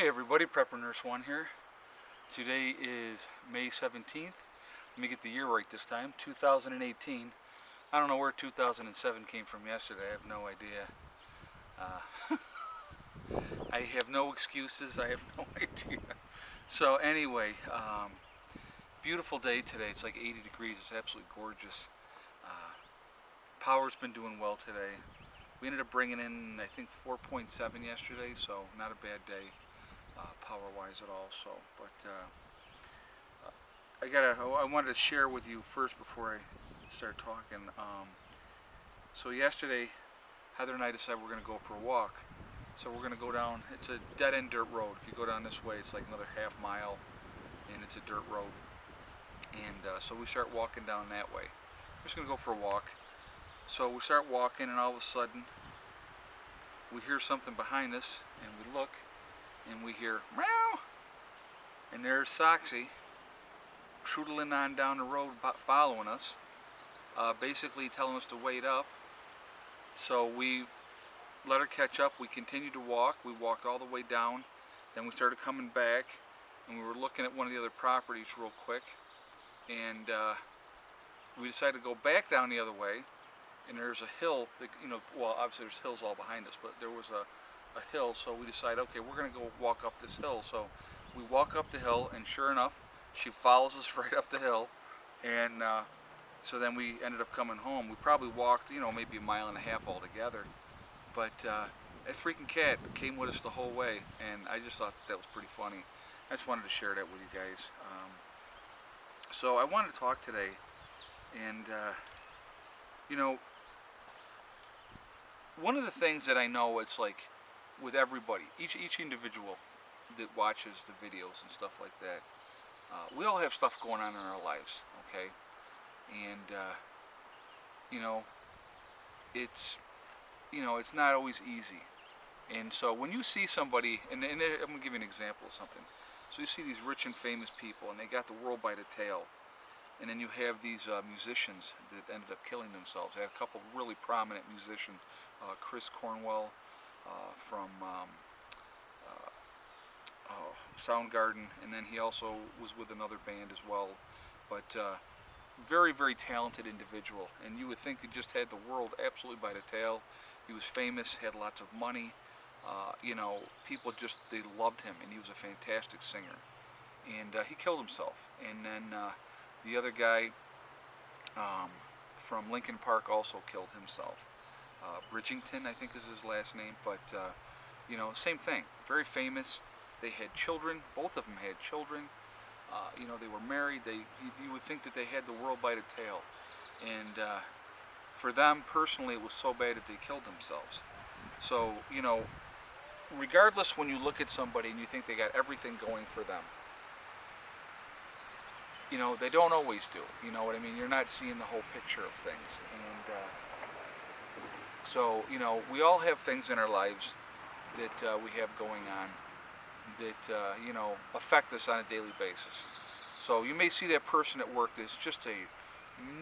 Hey everybody, Prepper Nurse 1 here. Today is May 17th. Let me get the year right this time, 2018. I don't know where 2007 came from yesterday, I have no idea. I have no excuses, I have no idea. So anyway, beautiful day today. It's like 80 degrees, it's absolutely gorgeous. Power's been doing well today. We ended up bringing in, I think, 4.7 yesterday, so not a bad day. Power-wise at all. So, but I wanted to share with you first before I start talking. So yesterday, Heather and I decided we're going to go for a walk. So we're going to go down. It's a dead-end dirt road. If you go down this way, it's like another half mile, and it's a dirt road. And so we start walking down that way. We're just going to go for a walk. So we start walking, and all of a sudden, we hear something behind us, and we look. And we hear meow, and there's Soxy troodling on down the road following us, basically telling us to wait up. So we let her catch up. We continued to walk. We walked all the way down, then we started coming back, and we were looking at one of the other properties real quick, and we decided to go back down the other way. And there's a hill that, well, obviously there's hills all behind us, but there was a hill, so we decided, okay, we're going to go walk up this hill. So we walk up the hill, and sure enough, she follows us right up the hill, and so then we ended up coming home. We probably walked, maybe a mile and a half altogether, but that freaking cat came with us the whole way, and I just thought that was pretty funny. I just wanted to share that with you guys. So I wanted to talk today, and one of the things that I know, it's like with everybody, each individual that watches the videos and stuff like that, we all have stuff going on in our lives, okay? And it's not always easy. And so when you see somebody, and I'm gonna give you an example of something. So you see these rich and famous people, and they got the world by the tail. And then you have these musicians that ended up killing themselves. I had a couple of really prominent musicians, Chris Cornwell from Soundgarden, and then he also was with another band as well. But very, very talented individual. And you would think he just had the world absolutely by the tail. He was famous, had lots of money. People just, they loved him, and he was a fantastic singer. And he killed himself. And then the other guy from Lincoln Park also killed himself. Bridgington, I think is his last name, but same thing. Very famous. They had children. Both of them had children. They were married. You would think that they had the world by the tail. And for them personally, it was so bad that they killed themselves. So regardless, when you look at somebody and you think they got everything going for them, they don't always do. You know what I mean? You're not seeing the whole picture of things. And so, we all have things in our lives that we have going on that, affect us on a daily basis. So you may see that person at work that's just a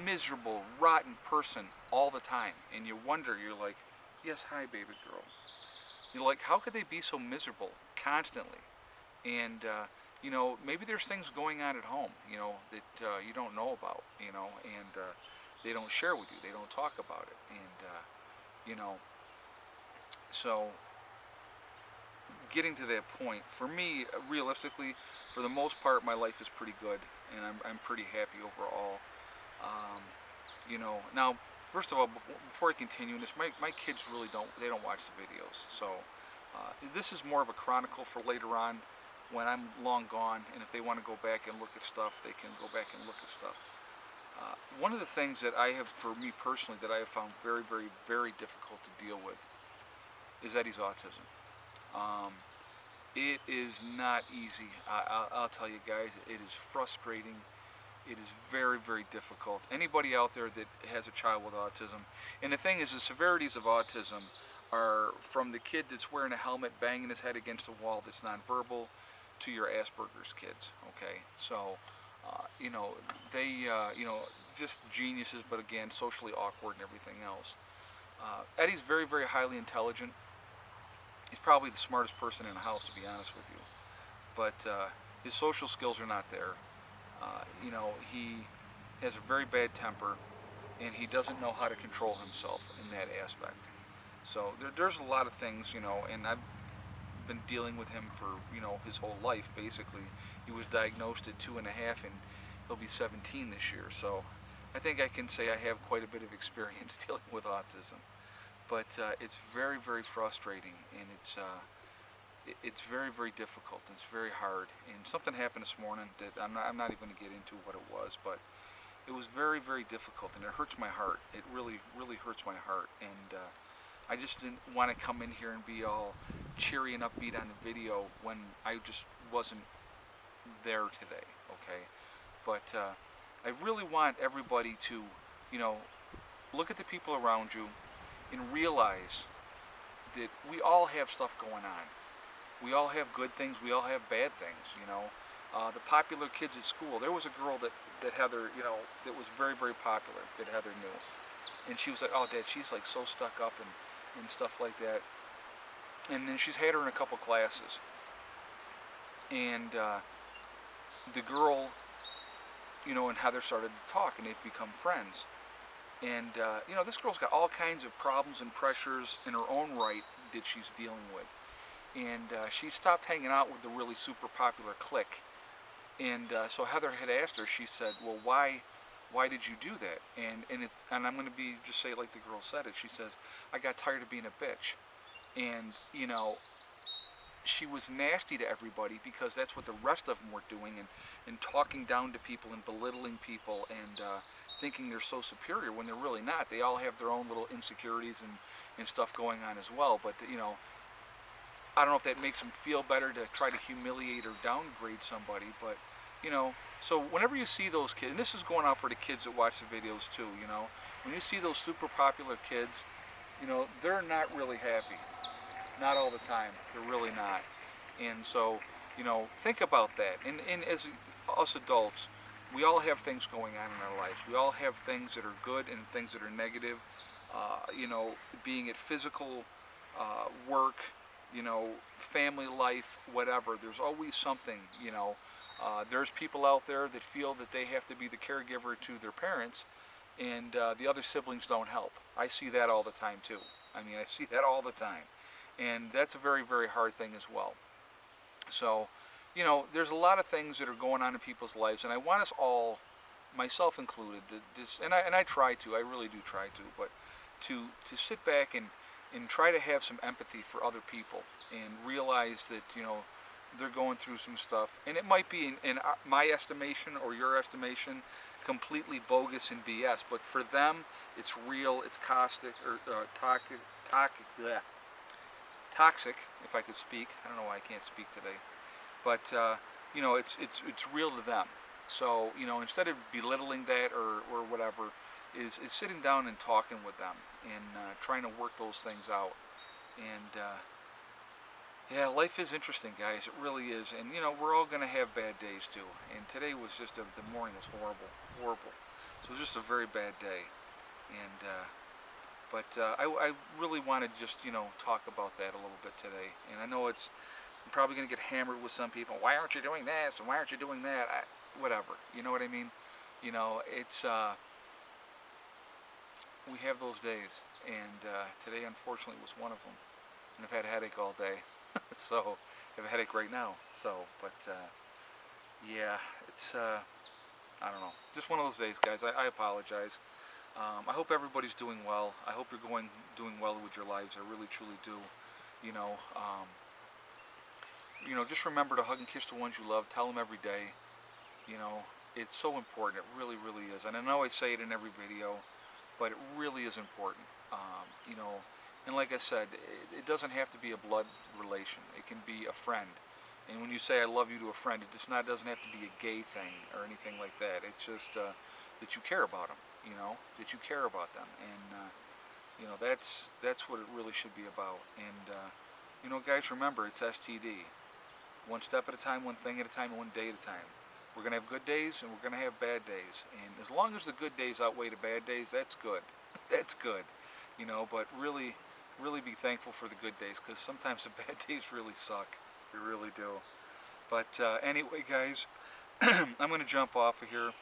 miserable, rotten person all the time. And you wonder, you're like, yes, hi, baby girl. You're like, how could they be so miserable constantly? And, maybe there's things going on at home, that you don't know about, and they don't share with you. They don't talk about it. And, so getting to that point, for me, realistically, for the most part, my life is pretty good, and I'm pretty happy overall. Now, first of all, before I continue this, my kids really don't watch the videos. So this is more of a chronicle for later on, when I'm long gone, and if they want to go back and look at stuff, they can go back and look at stuff. One of the things that I have, for me personally, that I have found very, very, very difficult to deal with is Eddie's autism. It is not easy. I'll tell you guys, it is frustrating. It is very, very difficult. Anybody out there that has a child with autism, and the thing is, the severities of autism are from the kid that's wearing a helmet, banging his head against a wall, that's nonverbal, to your Asperger's kids, okay? So, they, just geniuses, but again, socially awkward and everything else. Eddie's very, very highly intelligent. He's probably the smartest person in the house, to be honest with you. but his social skills are not there. He has a very bad temper, and he doesn't know how to control himself in that aspect. So there's a lot of things, and I've been dealing with him for, his whole life, basically. He was diagnosed at 2.5, and he'll be 17 this year. So I think I can say I have quite a bit of experience dealing with autism. But it's very, very frustrating, and it's very, very difficult. It's very hard. And something happened this morning that I'm not even going to get into what it was, but it was very, very difficult, and it hurts my heart. It really, really hurts my heart. And I just didn't want to come in here and be all cheery and upbeat on the video when I just wasn't there today, okay? But I really want everybody to, look at the people around you and realize that we all have stuff going on. We all have good things, we all have bad things, The popular kids at school, there was a girl that Heather, that was very, very popular, that Heather knew. And she was like, oh, Dad, she's like so stuck up and stuff like that. And then she's had her in a couple classes. And the girl, and Heather started to talk, and they've become friends. And, this girl's got all kinds of problems and pressures in her own right that she's dealing with. And she stopped hanging out with the really super popular clique. And so Heather had asked her, she said, well, why did you do that? And I'm going to just say it like the girl said it. She says, I got tired of being a bitch. And, she was nasty to everybody because that's what the rest of them were doing, and talking down to people and belittling people and thinking they're so superior when they're really not. They all have their own little insecurities and stuff going on as well. But, I don't know if that makes them feel better to try to humiliate or downgrade somebody, but, so whenever you see those kids, and this is going out for the kids that watch the videos too, when you see those super popular kids, they're not really happy. Not all the time. They're really not. And so, think about that. And as us adults, we all have things going on in our lives. We all have things that are good and things that are negative. Being it physical, work, family life, whatever. There's always something, There's people out there that feel that they have to be the caregiver to their parents, and the other siblings don't help. I see that all the time too. I see that all the time. And that's a very, very hard thing as well. So, there's a lot of things that are going on in people's lives, and I want us all, myself included, and I try to, I really do try to, but to sit back and try to have some empathy for other people and realize that, they're going through some stuff. And it might be, in my estimation or your estimation, completely bogus and BS, but for them, it's real, it's caustic, or toxic, if I could speak. I don't know why I can't speak today, but it's real to them. So instead of belittling that or whatever, is sitting down and talking with them and trying to work those things out. And yeah, life is interesting, guys. It really is. And we're all going to have bad days too. And today was just the morning was horrible. So it was just a very bad day. And But I really want to just, talk about that a little bit today. And I know I'm probably going to get hammered with some people. Why aren't you doing this? And why aren't you doing that? Whatever. You know what I mean? It's, we have those days. And today, unfortunately, was one of them. And I've had a headache all day. So, I have a headache right now. So, but, yeah, it's, I don't know. Just one of those days, guys. I apologize. I hope everybody's doing well. I hope you're doing well with your lives. I really, truly do. Just remember to hug and kiss the ones you love. Tell them every day. It's so important. It really, really is. And I know I say it in every video, but it really is important. And like I said, it doesn't have to be a blood relation. It can be a friend. And when you say I love you to a friend, it just doesn't have to be a gay thing or anything like that. It's just that you care about them. That you care about them, and that's what it really should be about. And guys, remember, it's STD. One step at a time, one thing at a time, one day at a time. We're gonna have good days and we're gonna have bad days, and as long as the good days outweigh the bad days, that's good. That's good. But really, really be thankful for the good days, because sometimes the bad days really suck. They really do. But anyway, guys, I'm going to jump off of here.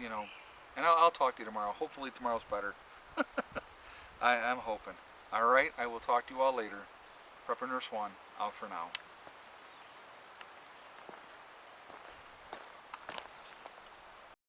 You know, and I'll talk to you tomorrow. Hopefully tomorrow's better. I'm hoping. All right, I will talk to you all later. Prepper Nurse 1, out for now.